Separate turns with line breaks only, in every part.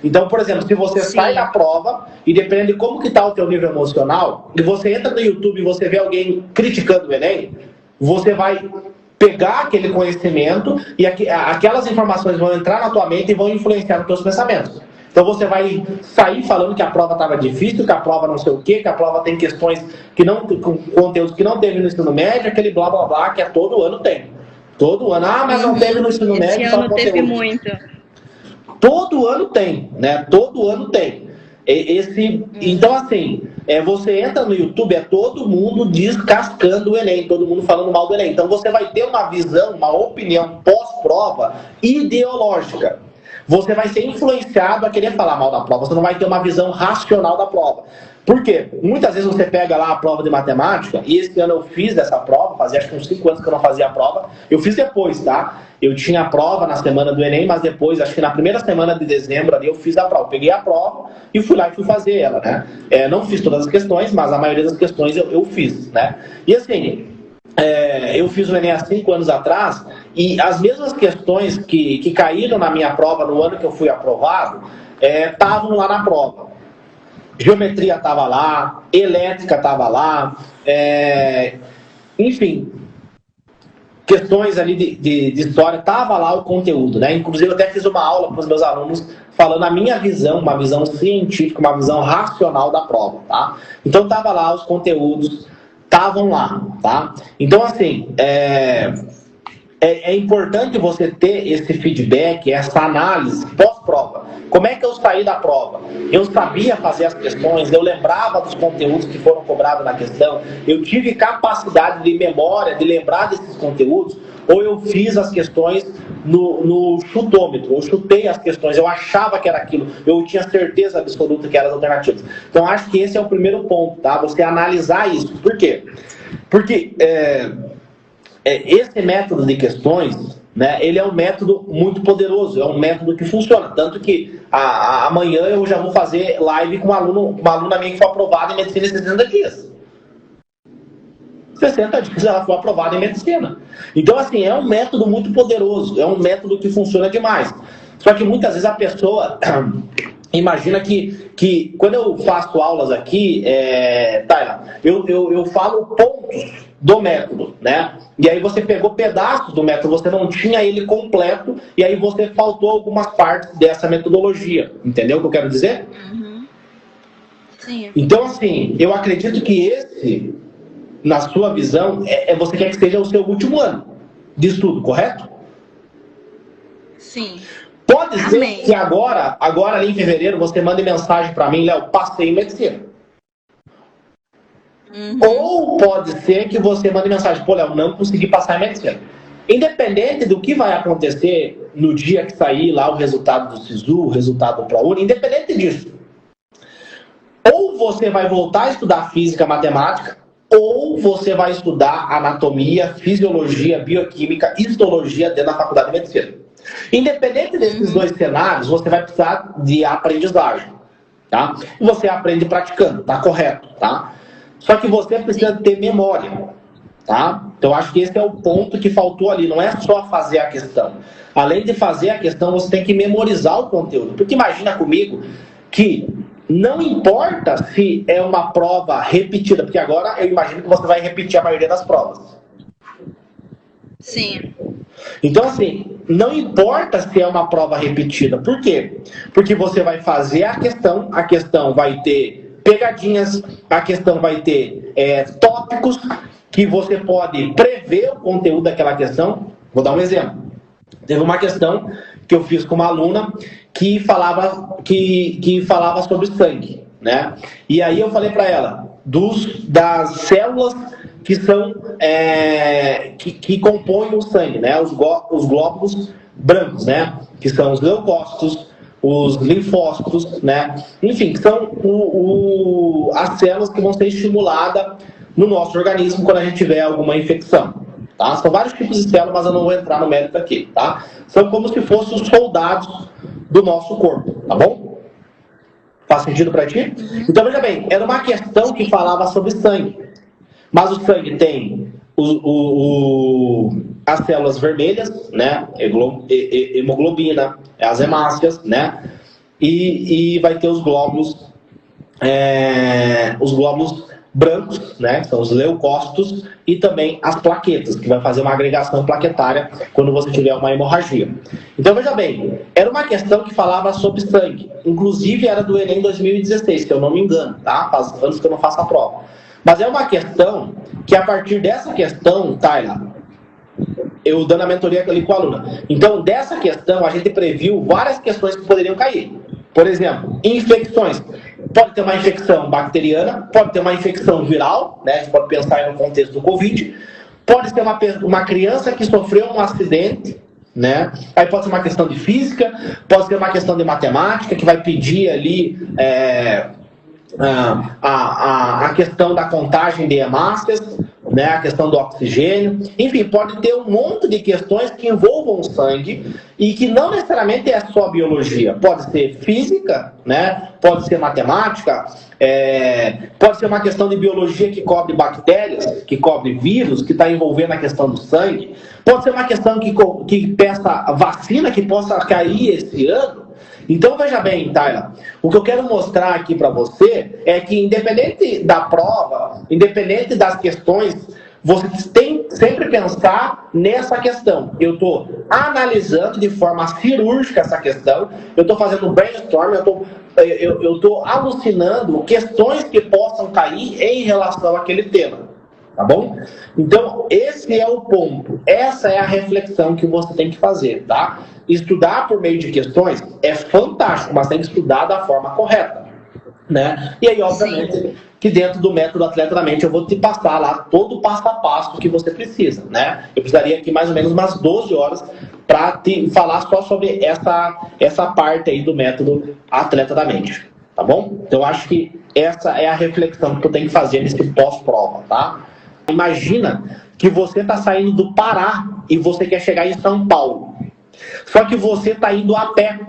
Então, por exemplo, se você sai da prova e depende de como que está o teu nível emocional, e você entra no YouTube e você vê alguém criticando o Enem, você vai pegar aquele conhecimento e aquelas informações vão entrar na tua mente e vão influenciar nos teus pensamentos. Então você vai sair falando que a prova estava difícil, que a prova não sei o quê, que a prova tem questões com conteúdos que não teve no ensino médio, aquele blá blá blá que todo ano tem. Todo ano, mas não teve no ensino médio só conteúdo.
Teve muito.
Todo ano tem, né? Todo ano tem. Então, assim, você entra no YouTube, todo mundo descascando o Enem, todo mundo falando mal do Enem. Então você vai ter uma visão, uma opinião pós-prova ideológica. Você vai ser influenciado a querer falar mal da prova. Você não vai ter uma visão racional da prova. Por quê? Muitas vezes você pega lá a prova de matemática, e esse ano eu fiz essa prova, fazia acho que uns 5 anos que eu não fazia a prova. Eu fiz depois, tá? Eu tinha a prova na semana do Enem, mas depois, acho que na primeira semana de dezembro ali, eu fiz a prova. Peguei a prova e fui lá e fui fazer ela, né? Não fiz todas as questões, mas a maioria das questões eu fiz, né? E assim, eu fiz o Enem há 5 anos atrás, e as mesmas questões que caíram na minha prova no ano que eu fui aprovado, estavam lá na prova. Geometria estava lá, elétrica estava lá, enfim, questões ali de história, estava lá o conteúdo, né? Inclusive eu até fiz uma aula para os meus alunos falando a minha visão, uma visão científica, uma visão racional da prova, tá? Então estava lá os conteúdos, estavam lá, tá? Então assim, é importante você ter esse feedback, essa análise pós-prova. Como é que eu saí da prova? Eu sabia fazer as questões, eu lembrava dos conteúdos que foram cobrados na questão, eu tive capacidade de memória, de lembrar desses conteúdos, ou eu fiz as questões no chutômetro, eu chutei as questões, eu achava que era aquilo, eu tinha certeza absoluta que eram as alternativas. Então acho que esse é o primeiro ponto, tá? Você analisar isso. Por quê? Porque esse método de questões, né, ele é um método muito poderoso, é um método que funciona. Tanto que amanhã eu já vou fazer live com uma aluna minha que foi aprovada em medicina em 60 dias. 60 dias ela foi aprovada em medicina. Então, assim, é um método muito poderoso, é um método que funciona demais. Só que muitas vezes a pessoa imagina que quando eu faço aulas aqui, Tayla, eu falo pontos do método, né? E aí você pegou pedaços do método, você não tinha ele completo, e aí você faltou algumas partes dessa metodologia. Entendeu o que eu quero dizer?
Uhum. Sim.
Então, assim, eu acredito que esse, na sua visão, você quer que seja o seu último ano de estudo, correto?
Sim.
Pode ser que agora ali em fevereiro, você mande mensagem para mim, Léo, passei em medicina.
Uhum.
Ou pode ser que você mande mensagem, pô, Léo, não consegui passar em medicina. Independente do que vai acontecer no dia que sair lá o resultado do SISU, o resultado do ProUni, independente disso. Ou você vai voltar a estudar física, matemática, ou você vai estudar anatomia, fisiologia, bioquímica, histologia dentro da faculdade de medicina. Independente desses dois cenários, você vai precisar de aprendizagem, tá? E você aprende praticando, tá correto, tá? Só que você precisa ter memória, tá? Então, acho que esse é o ponto que faltou ali. Não é só fazer a questão. Além de fazer a questão, você tem que memorizar o conteúdo. Porque imagina comigo que não importa se é uma prova repetida, porque agora eu imagino que você vai repetir a maioria das provas.
Sim.
Então, assim, não importa se é uma prova repetida. Por quê? Porque você vai fazer a questão vai ter pegadinhas, a questão vai ter tópicos que você pode prever o conteúdo daquela questão. Vou dar um exemplo. Teve uma questão que eu fiz com uma aluna que falava sobre sangue, né? E aí eu falei para ela das células que são que compõem o sangue, né? Os glóbulos brancos, né? Que são os leucócitos, os linfócitos, né? Enfim, que são as células que vão ser estimuladas no nosso organismo quando a gente tiver alguma infecção, tá? São vários tipos de células, mas eu não vou entrar no mérito aqui, tá? São como se fossem os soldados do nosso corpo, tá bom? Faz sentido para ti? Então, veja bem, era uma questão que falava sobre sangue. Mas o sangue tem as células vermelhas, né? Hemoglobina, as hemácias, né? e vai ter os glóbulos brancos, né, que são os leucócitos, e também as plaquetas, que vai fazer uma agregação plaquetária quando você tiver uma hemorragia. Então, veja bem, era uma questão que falava sobre sangue, inclusive era do Enem 2016, se eu não me engano, tá? Faz anos que eu não faço a prova. Mas é uma questão que, a partir dessa questão, Tayla, eu dando a mentoria ali com a aluna. Então, dessa questão, a gente previu várias questões que poderiam cair. Por exemplo, infecções. Pode ter uma infecção bacteriana, pode ter uma infecção viral, né? A gente pode pensar aí no contexto do Covid. Pode ser uma criança que sofreu um acidente, né? Aí pode ser uma questão de física, pode ser uma questão de matemática, que vai pedir ali a questão da contagem de hemácias, né, a questão do oxigênio, enfim, pode ter um monte de questões que envolvam o sangue e que não necessariamente é só biologia, pode ser física, né, pode ser matemática, pode ser uma questão de biologia que cobre bactérias, que cobre vírus, que está envolvendo a questão do sangue, pode ser uma questão que peça vacina que possa cair esse ano. Então, veja bem, Tayla, o que eu quero mostrar aqui para você é que, independente da prova, independente das questões, você tem sempre pensar nessa questão. Eu estou analisando de forma cirúrgica essa questão, eu estou fazendo brainstorm, eu estou alucinando questões que possam cair em relação àquele tema. Tá bom? Então, esse é o ponto. Essa é a reflexão que você tem que fazer, tá? Estudar por meio de questões é fantástico, mas tem que estudar da forma correta, né? E aí, obviamente, que dentro do método Atleta da Mente eu vou te passar lá todo o passo a passo que você precisa, né? Eu precisaria aqui mais ou menos umas 12 horas para te falar só sobre essa parte aí do método Atleta da Mente, tá bom? Então, eu acho que essa é a reflexão que tu tem que fazer nesse pós-prova, tá? Imagina que você está saindo do Pará e você quer chegar em São Paulo. Só que você está indo a pé.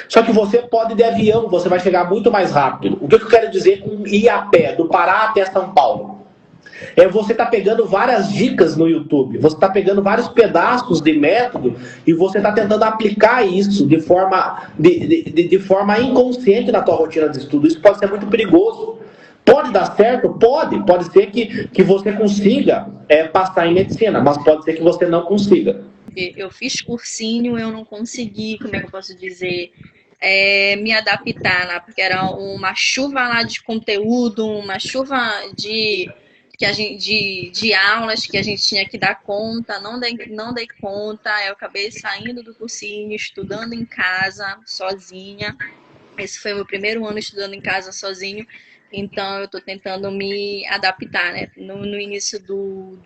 Só que você pode ir de avião, você vai chegar muito mais rápido. O que eu quero dizer com ir a pé, do Pará até São Paulo? Você está pegando várias dicas no YouTube, você está pegando vários pedaços de método e você está tentando aplicar isso de forma inconsciente na tua rotina de estudo. Isso pode ser muito perigoso. Pode dar certo? Pode ser que você consiga passar em medicina, mas pode ser que você não consiga.
Eu fiz cursinho, eu não consegui, como é que eu posso dizer, me adaptar, né? Porque era uma chuva lá de conteúdo, uma chuva de aulas que a gente tinha que dar conta, não dei conta, eu acabei saindo do cursinho, estudando em casa, sozinha. Esse foi o meu primeiro ano estudando em casa sozinho. Então, eu estou tentando me adaptar, né? No início do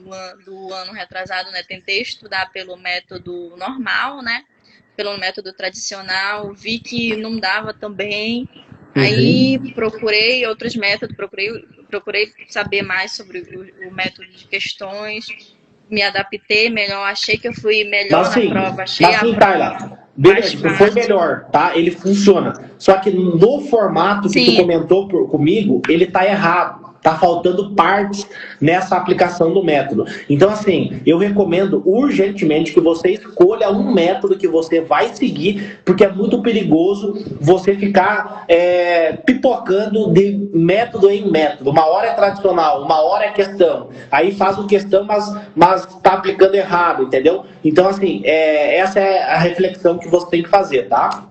ano retrasado, né? Tentei estudar pelo método normal, né? Pelo método tradicional. Vi que não dava também. Aí, procurei outros métodos. Procurei saber mais sobre o método de questões. Me adaptei melhor. Achei que eu fui melhor na prova. Achei a prova...
Beleza, foi melhor, tá? Ele funciona. Só que no formato que tu comentou comigo, ele tá errado. Tá faltando partes nessa aplicação do método. Então, assim, eu recomendo urgentemente que você escolha um método que você vai seguir, porque é muito perigoso você ficar pipocando de método em método. Uma hora é tradicional, uma hora é questão. Aí faz o questão, mas tá aplicando errado, entendeu? Então, assim, essa é a reflexão que você tem que fazer, tá?